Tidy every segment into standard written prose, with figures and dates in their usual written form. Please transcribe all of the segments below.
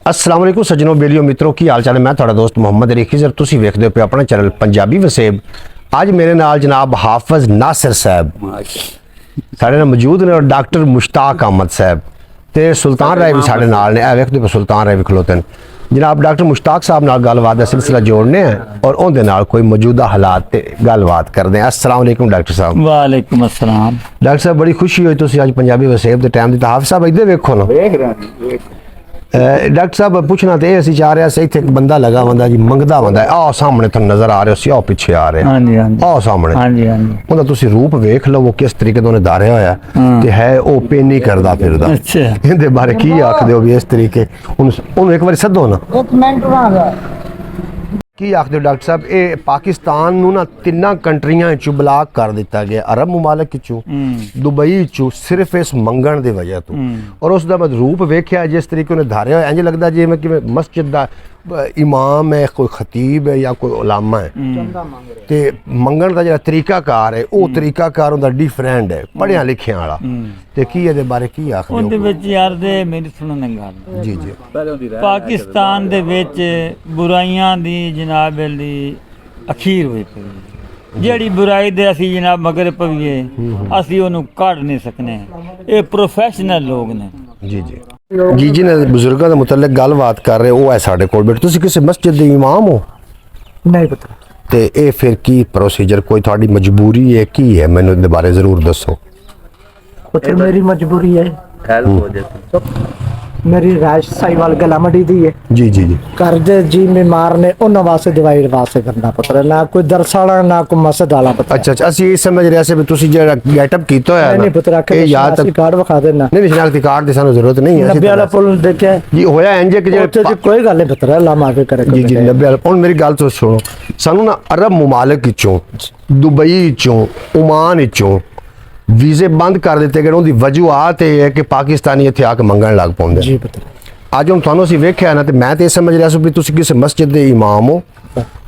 अस्सलाम वालेकुम सज्जनों बेलियो मित्रों की हाल चाल है। मैं थोड़ा दोस्त मोहम्मद अली खिजर तुसी वेखदे पे अपना चैनल पंजाबी वसेब। अज मेरे नाल जनाब हाफिज नासिर साहब साढ़े नाल मौजूद ने और डॉक्टर मुश्ताक अहमद साहब ते सुल्तान राय भी साढ़े नाल ने। वेखदे पे सुल्तान राय भी खलोते जनाब डॉक्टर मुश्ताक साहब नाल गलबात का सिलसिला जोड़ने हैं और उनके नाल कोई मौजूदा हालात ते गलबात करते हैं। अस्सलाम वालेकुम डॉक्टर साहब। वालेकुम अस्सलाम। डॉक्टर साहब बड़ी खुशी हुई तुसी अज पंजाबी वसेब के टाइम दी। हाफिज साहब इधर वेखो ना। डॉक्टर साहब पूछना तो यह चाह रहा इतने एक बंदा लगा बंदा जी मंगदा बंदा आ सामने तुम नजर आ रहे हो पिछे आ रहे आ सामने उनका तुसी रूप वेख लो वो किस तरीके तो धारिया होया ते है वो पेन नहीं करदा फिरदा। इहदे बारे की आखदे हो भी इस तरीके उन्हें एक बार सदो ना की आखदे हो डॉक्टर साहब ये पाकिस्तान नू ना तिन्ना कंट्रियां चू ब्लॉक कर दिता गया अरब मुमालिक चू दुबई चू सिर्फ इस मंगण दी वजह तो और उसका मैं रूप वेख्या जिस तरीके उन्हें धारिया इंज लगता जिवें कि मस्जिद का इमाम है कोई खतीब है या कोई उलामा है ते मंगण का जो तरीकाकार है वो तरीकाकार उनका डिफरेंट है पढ़िया लिखिया वाला ते की इहदे बारे की आखदे उनदे विच यार दे मेरी सुनो ना गल जी जी पाकिस्तान दे विच बुराइयां दी जनाब दी अखीर होई पई जेड़ी बुराई दे असी जनाब मगर पवीए असी ओनू काढ़ नहीं सकने ये प्रोफेशनल लोग ने। जी जी जी जी ने बुजुर्गों के मुतल्लिक गलबात कर रहे हो है साढ़े कोल बैठे तुसी किसी मस्जिद के इमाम हो नहीं पता ते ये फिर की प्रोसीजर कोई थोड़ी मजबूरी है की है मैनू इहदे बारे जरूर दसो। पुत्र मेरी मजबूरी है मेरी राइश साहिवाल गलामड़ी दी है जी जी जी घर दे जी बीमार ने उन्हां वास्ते दवाई वास्ते करना पुत्र ना कोई दरस वाला ना कोई मस्जिद वाला पुत्र। अच्छा अच्छा असि ये समझ रहे से भी तुसी जेड़ा गेटअप कीता होया नहीं पुत्र ये याद शनाख्ती कार्ड विखा देना नहीं शनाख्ती कार्ड दी सानू जरूरत नहीं है। 90 वाला पुल देखे जी होया इंज कि उत्थे जी कोई गल नहीं पुत्र अल्लाह माफी करे जी जी 90 वाला हुन मेरी गल तो सुनो सानू ना अरब मुमालिक चों दुबई चों ओमान चों वीजे बंद कर दिते गए उनकी वजूहत ये है कि पाकिस्तानी इत्थे आके मंगण लग पाउंदे जी पुत्र। अज हम थानू असीं वेख्या ना तो मैं तो ये समझ रहा भी तुसी किसी मस्जिद के इमाम हो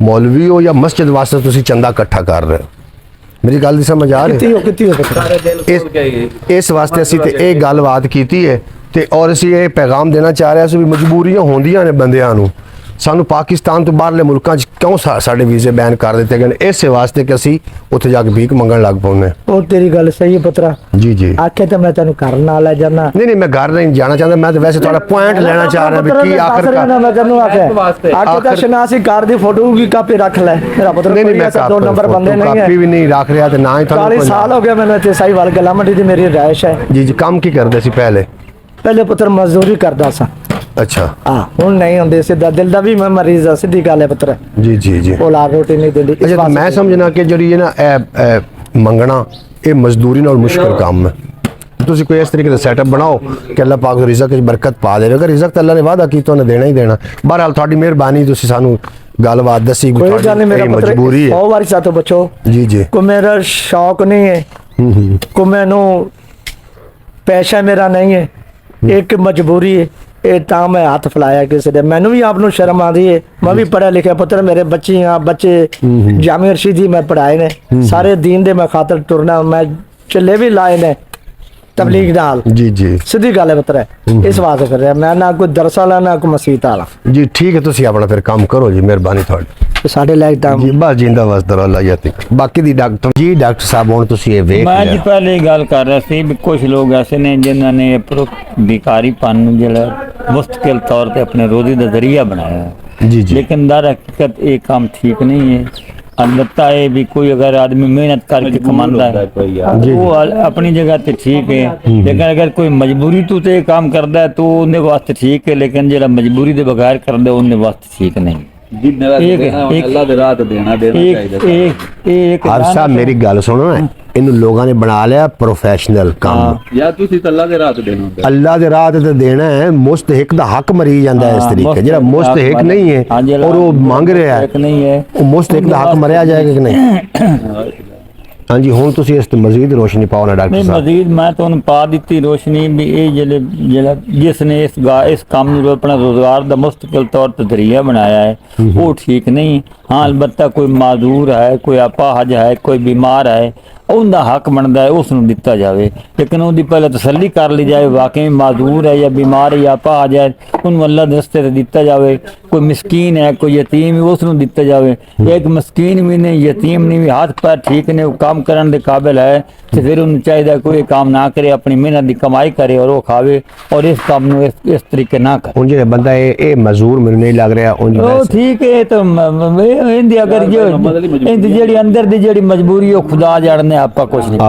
मौलवी हो या मस्जिद वास्ते तुसी चंदा इकट्ठा कर रहे हो। मेरी गल दी समझ आ रही इस वास्ते असीं ते ये गलबात कीती है ते और असीं ये पैगाम देना चाह रहे हैं भी मजबूरियां होंदियां ने बंदियां नूं सानू पाकिस्तान तो बाहरले मुल्कां च क्यों साडे वीजे बैन कर दिते गए इस वास्ते कि असीं उत्थे जाके भीख मंगण लग पौने। ओ तेरी गल सही है पुत्रा जी जी आखे तो मैं तेन घर ना ले जाना नहीं मैं घर नहीं जाना चाहता मैं तो वैसे थोड़ा पॉइंट लेना चाह रहा भी की आखिरकार मैं तेनू आखे आखे तो शनासी कार दी फोटो की कापी रख ले मेरा पुत्र नहीं मैं दो नंबर बंदे नहीं है कापी भी नहीं रख रहा ते ना ही 40 साल हो गए मैंने इत्थे साहिवाल गलामड़ी दी मेरी राइश है। जी जी काम की करदे सी पहले पुत्र मजदूरी करदा सा। अच्छा हां हुन नहीं होंदे सीधा दिल दा भी मैं मरीज सीधी गल है पुत्र जी जी जी औलाद रोटी नहीं देंदी। अच्छा तो मैं समझना कि जड़ी है ना मंगना ये मजदूरी नाल मुश्किल काम है तुसी कोई इस तरीके का सेटअप बनाओ कि अल्लाह पाक रिज़्क च बरकत पा देवे अगर रिज़्क तो अल्लाह ने वादा कीता उन्हें देना ही देना। बहरहाल थोड़ी मेहरबानी तुसी सानू गलबात दसी कोई गल नहीं मेरा पुत्र मजबूरी है 100 बारी साथों बचो जी जी को मेरा शौक नहीं है को मैनू पैसा मेरा नहीं है एक मजबूरी है ये ता मैं हाथ फैलाया किसी ने मैनू भी आप शर्म आती है मैं भी पढ़ा लिखा पुत्र मेरे बच्चे जामिया रशीदी मैं पढ़ाए ने सारे दीन दे मैं खातर टुरना मैं चले भी लाए ने तबलीग नाल जी जी सीधी गल है पुत्र इस वास्ते कर रहा मैं ना कोई दरस वाला ना कोई मसीत वाला। जी ठीक है तुसी अपना फिर काम करो जी मेहरबानी थोड़ी साडे लायक टाइम जी बस जिंदा वसदा अल्लाह याती बाकी दी डॉक्टर जी डॉक्टर साहब हुन तुसी ये वेख मैं जी पहले गल कर रहा सी भी कुछ लोग ऐसे ने जिन्होंने भिखारीपन नूं जेड़ा मुस्तकिल तौर पे अपने रोजी का जरिया बनाया है जी जी लेकिन दर हकीकत ये काम ठीक नहीं है। अलबत्ता है भी कोई अगर आदमी मेहनत करके कमांदा है वो अपनी जगह ते ठीक है लेकिन अगर कोई मजबूरी तो ये काम करता है तो उन्हें वास्ते ठीक है लेकिन जेड़ा मजबूरी के बगैर करता है उन्हें वास्ते ठीक नहीं। साहब मेरी गल सुनो ना इन लोगों ने बना लिया प्रोफेशनल काम या तुसी अल्लाह दे राह ते देना अल्लाह दे राह ते देना है मुस्तहिक दा हक मरी जांदा है इस तरीके जेड़ा मुस्तहिक नहीं है और वो मांग रहा है वो मुस्तहिक दा हक मरिया जाएगा कि नहीं। हाँ जी हुन तुसी इस ते मजीद रोशनी पाओ ना डॉक्टर साहब। मजीद मैं तो पा दी रोशनी भी ये जेड़ा जिसने इस काम नूं अपना रोजगार दा मुस्तकिल तौर पर जरिया बनाया है वो ठीक नहीं। हाँ अलबत्ता कोई माजूर है कोई अपाहज है कोई बीमार है ਉਹਦਾ ਹੱਕ ਬਣਦਾ ਹੈ ਉਸ ਨੂੰ ਦਿੱਤਾ ਜਾਵੇ, ਲੇਕਿਨ ਉਹਦੀ ਪਹਿਲੇ ਤਸੱਲੀ ਕਰ ਲਈ ਜਾਏ ਵਾਕਈ ਮਾਜ਼ੂਰ ਹੈ ਜਾਂ ਬਿਮਾਰ ਹੈ ਜਾਂ ਆਪਾ ਆ ਜਾਏ, ਉਹਨੂੰ ਅੱਲਾ ਦੇ ਰਸਤੇ ਤੇ ਦਿੱਤਾ ਜਾਵੇ। ਕੋਈ ਮਿਸਕੀਨ ਹੈ, ਕੋਈ ਯਤੀਮ ਹੈ, ਉਸ ਨੂੰ ਦਿੱਤਾ ਜਾਵੇ। ਇੱਕ ਮਿਸਕੀਨ ਵੀ ਨਹੀਂ, ਯਤੀਮ ਨਹੀਂ, ਵੀ ਹੱਥ ਪੈਰ ਠੀਕ ਨੇ, ਉਹ ਕੰਮ ਕਰਨ ਦੇ ਕਾਬਿਲ ਹੈ, ਤੇ ਫਿਰ ਉਹਨੂੰ ਚਾਹੀਦਾ ਕੋਈ ਕੰਮ ਨਾ ਕਰੇ, ਆਪਣੀ ਮਿਹਨਤ ਦੀ ਕਮਾਈ ਕਰੇ ਔਰ ਉਹ ਖਾਵੇ, ਔਰ ਇਸ ਕੰਮ ਨੂੰ ਇਸ ਤਰੀਕੇ ਨਾ ਕਰੇ। ਹੁਣ ਜਿਹੜਾ ਬੰਦਾ ਇਹ ਮਜ਼ਦੂਰ ਮੈਨੂੰ ਨਹੀਂ ਲੱਗ ਰਿਹਾ ਉਹ ਠੀਕ ਹੈ, ਤਾਂ ਇਹਦੀ ਅਗਰ ਇਹਦੀ ਜਿਹੜੀ ਅੰਦਰ ਦੀ ਜਿਹੜੀ ਮਜਬੂਰੀ ਉਹ ਖੁਦਾ ਜਾਣਦੇ, ਆਪਾਂ ਕੁਛ ਨਹੀਂ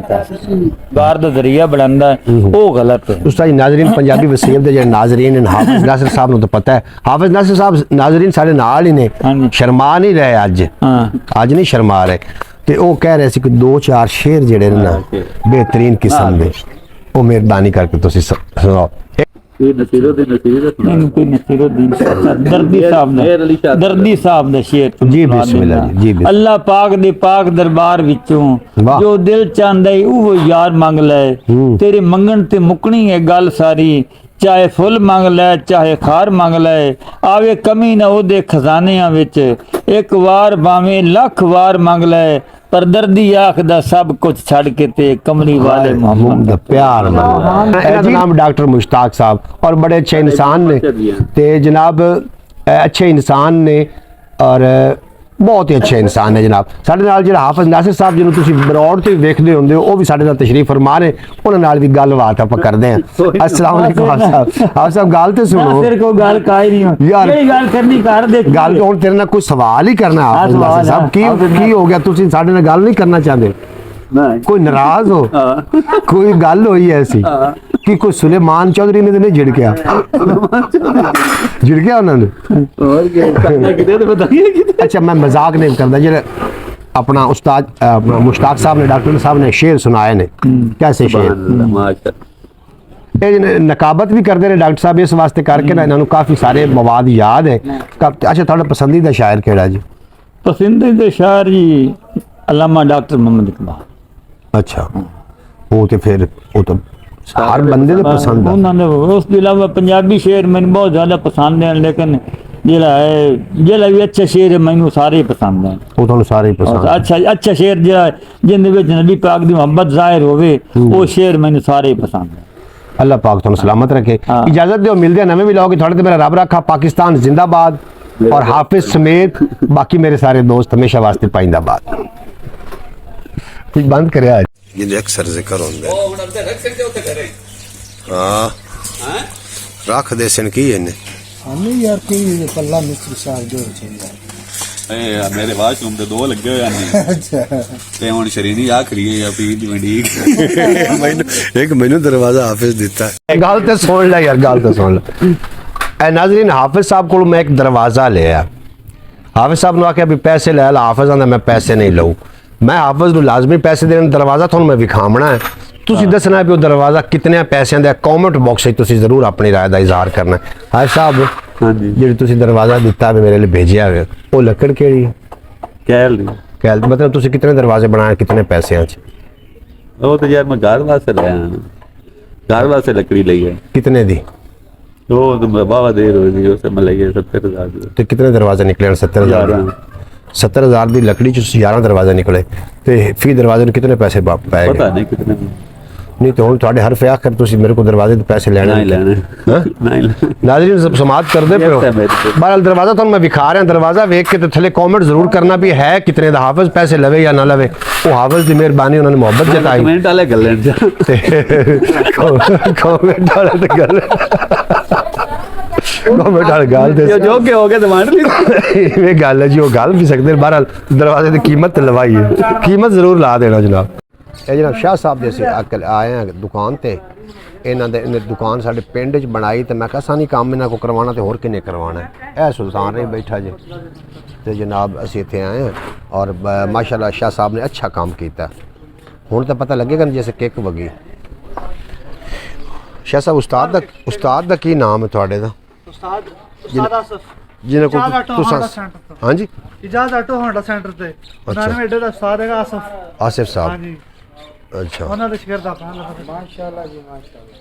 ਕਰ ਸਕਦੇ। ਬਾਹਰ ਦਾ ਜ਼ਰੀਆ ਬਣਾਉਂਦਾ ਉਹ ਗਲਤ ਹੈ। ਉਸਤਾਦ ਨਾਜ਼ਰੀਨ, ਪੰਜਾਬੀ ਵਸੀਅਤ ਦੇ ਜਿਹੜੇ ਨਾਜ਼ਰੀਨ ਨੇ, ਹਾਫਿਜ਼ ਨਾਸਿਰ ਸਾਹਿਬ ਨੂੰ ਤਾਂ ਪਤਾ ਹੈ। ਹਾਫਿਜ਼ ਨਾਸਿਰ ਸਾਹਿਬ ਨਾਜ਼ਰੀਨ ਸਾਡੇ ਨਾਲ ਹੀ ਨੇ, ਸ਼ਰਮਾ ਨਹੀਂ ਰਹੇ ਅੱਜ ਨਹੀਂ ਸ਼ਰਮਾ ਰਹੇ। ਤੇ ਉਹ ਕਹਿ ਰਹੇ ਸੀ ਕਿ 2-4 ਸ਼ੇਰ ਜਿਹੜੇ ਨੇ ਨਾ ਬਿਹਤਰੀਨ ਕਿਸਮ ਦੇ, ਉਹ ਮਿਹਰਬਾਨੀ ਕਰਕੇ ਤੁਸੀਂ ਸੁਣਾਓ। ਦਰਦੀ ਸਾਹਿਬ ਦਾ ਸ਼ੇਰ ਜੀ ਬਿਸਮਿਲ੍ਲਾਹ ਜੀ। ਅੱਲਾਹ ਪਾਕ ਦੇ ਪਾਕ ਦਰਬਾਰ ਵਿੱਚੋਂ ਜੋ ਦਿਲ ਚਾਹੁੰਦਾ ਉਹ ਯਾਰ ਮੰਗ ਲੈ, ਤੇਰੇ ਮੰਗਣ ਤੇ ਮੁੱਕਣੀ ਹੈ ਗੱਲ ਸਾਰੀ। ਚਾਹੇ ਫੁੱਲ ਮੰਗ ਲੈ, ਚਾਹੇ ਖਾਰ ਮੰਗ ਲੈ, ਆਵੇ ਕਮੀ ਨਾ ਉਹਦੇ ਖਜ਼ਾਨਿਆਂ ਵਿੱਚ। ਇੱਕ ਵਾਰ ਭਾਵੇਂ ਲੱਖ ਵਾਰ ਮੰਗ ਲੈ, ਪਰ ਦਰਦੀ ਆਖਦਾ ਸਭ ਕੁਝ ਛੱਡ ਕੇ ਤੇ ਕਮਲੀ ਵਾਲੇ ਮੁਹੰਮਦ ਦਾ ਪਿਆਰ। ਇਹਨਾਂ ਦਾ ਨਾਮ ਡਾਕਟਰ मुश्ताक साहब, और बड़े अच्छे इंसान ने, ते जनाब अच्छे इंसान ने और बहुत ही अच्छे इंसान ने जनाब। साडे नाल जिहड़ा हाफिज नासिर साहब जिन्हों तुसीं बरौड़ ते वेखदे हुंदे हो, वो भी साडे नाल तशरीफ फरमा ने, उन्हां नाल भी गलबात आपां करदे हां। अस्सलाम वालेकुम हाफिज साहब। हाफिज साहब गल ते सुनो, तेरे को गल काई नहीं हो यार, केड़ी गल करनी कर दे। गल हुण तेरे नाल कोई सवाल ही करना है हाफिज नासिर साहब, की हो गया तुसीं साडे नाल गल नहीं करना चाहते? कोई नाराज हो? कोई गल हुई ऐसी कि कोई सुलेमान चौधरी ने तो नहीं झिड़किया? झिड़किया उन्होंने? अच्छा मैं मजाक नहीं करता, जो अपना उस्ताद अपना मुश्ताक साहब ने, डॉक्टर साहब ने शेर सुनाए ने, कैसे शेर नकाबत भी करते रहे डॉक्टर साहब इस वास्ते करके ना, इन्होंने काफ़ी सारे मवाद याद है। अच्छा थोड़ा पसंदीदा शायर केड़ा जी? पसंदीदा शायर जी अल्लामा डॉक्टर मोहम्मद इकबाल। अच्छा वो तो फिर वो तो हर बंदे को पसंद है। उसके अलावा पंजाबी शेर मैंने बहुत ज़्यादा पसंद है, लेकिन जेड़ा भी अच्छा शेर है मैंने सारे पसंद है। वो तो सारे पसंद। अच्छा शेर जिंदे विच नबी पाक दी मोहब्बत जाहिर होवे, वो शेर मैंने सारे पसंद है। अल्लाह पाक तुहानू सलामत रखे। इजाजत दो, मिलते हैं नवे व्लॉग। थोड़े मेरा रब रखा। पाकिस्तान जिंदाबाद और हाफिज समेत बाकी मेरे सारे दोस्त हमेशा वास्ते पाइंदाबाद। कुछ बंद करे आज जिंदे अक्सर जिक्र होंदा है। हां रख दे सन की इन्हें हमें यार कोई पल्ला मिस्त्री साहब जो चाहिए। यार मेरे वाशरूम ते 2 लगे हुए हैं। अच्छा ते हुन शरीनी आखरी है या पीर दी मंडी मैनू मैनू दरवाजा हाफिज दिता है। गल ते सुन ले यार, गल ते सुन ले। ए नाज़रीन, हाफिज साहब को मैं एक दरवाजा लिया। हाफिज साहब ने आख्या भी पैसे ले ला। हाफिज आंदा मैं पैसे नहीं लऊं। मैं हाफिज नूं लाजमी पैसे देने, दरवाजा तुहानूं मैं विखावना है। तुसीं दसना है भी वो दरवाजा कितने पैसों का। कॉमेंट बॉक्स में तुसीं जरूर अपनी राय का इजहार करना है। हाफिज साहब जी तुसीं दरवाजा दिता है मेरे लिए भेजिया है, वो लकड़ केड़ी है? कैल मतलब तुसीं कितने दरवाजे बनाए, कितने पैसे? वो तो यार मैं घर वास्ते लाया ना, घर वास्ते लकड़ी ली है। कितने दी? वो तो बाबा देर हो गई, उससे मैं ली है 70,000। तो कितने दरवाजे निकले? 70,000। 70,000 की लकड़ी च 11 दरवाजे निकले, तो फी दरवाजे में कितने पैसे पाए? पता नहीं कितने। नहीं तो हुण तुहाडे हर फियाक कर तुसीं मेरे को दरवाजे के पैसे लेने नहीं लेने। नाज़रीन सब समाज कर दे पे हो। बहरहाल दरवाजा तो मैं विखा रहा, दरवाजा वेख के तो थले कमेंट जरूर करना भी है कितने दा, हाफिज पैसे लवे या ना लवे। वो हाफिज की मेहरबानी, उन्होंने मोहब्बत जताई। कमेंट वाले गल्लें कमेंट वाले ते गल कमेंट वाले गल दे जो के हो गए तो मान ली ये गल है जी, वो गल भी सकते। बहरहाल दरवाजे की कीमत लवाई है, कीमत जरूर ला देना जनाब। ਇਹ ਜਨਾਬ ਸ਼ਾਹ ਸਾਹਿਬ ਦੇ ਅਸੀਂ ਆਏ ਹਾਂ ਦੁਕਾਨ ਤੇ। ਇਹਨਾਂ ਦੇ ਦੁਕਾਨ ਸਾਡੇ ਪਿੰਡ 'ਚ ਬਣਾਈ ਤੇ ਮੈਂ ਕਿਹਾ ਸਾਨੀ ਕੰਮ ਇਹਨਾਂ ਕੋ ਕਰਵਾਉਣਾ ਤੇ ਹੋਰ ਕਿੰਨੇ ਕਰਵਾਉਣਾ ਹੈ। ਇਹ ਸੁਲਤਾਨ ਰਹੀ ਬੈਠਾ ਜੇ ਤੇ ਜਨਾਬ ਅਸੀਂ ਇੱਥੇ ਆਏ ਹਾਂ ਔਰ ਮਾਸ਼ਾਅੱਲਾ ਸ਼ਾਹ ਸਾਹਿਬ ਨੇ ਅੱਛਾ ਕੰਮ ਕੀਤਾ। ਹੁਣ ਤਾਂ ਪਤਾ ਲੱਗੇਗਾ ਨਾ ਜੈਸੇ ਕਿੱਕ ਵਗੀ। ਸ਼ਾਹ ਸਾਹਿਬ ਉਸਤਾਦ ਦਾ ਕੀ ਨਾਮ ਹੈ ਤੁਹਾਡੇ ਦਾ? ਉਸਤਾਦ ਆਸਫ, ਜਿਹਨੇ ਕੋ ਤੁਸੀਂ ਹਾਂਜੀ ਇਜਾਜ਼ ਆਟੋ ਹੋਂਡਾ ਸੈਂਟਰ ਤੇ 99 ਦਾ ਉਸਤਾਦ ਹੈਗਾ ਆਸਿਫ ਸਾਹਿਬ। ਹਾਂਜੀ अच्छा ਉਹਨਾਂ ਦੇ ਸ਼ਗਿਰਦ ਆਪਾਂ ਮਾਸ਼ਾਅੱਲਾ ਜੀ ਮਾਸ਼ਾਅੱਲਾ।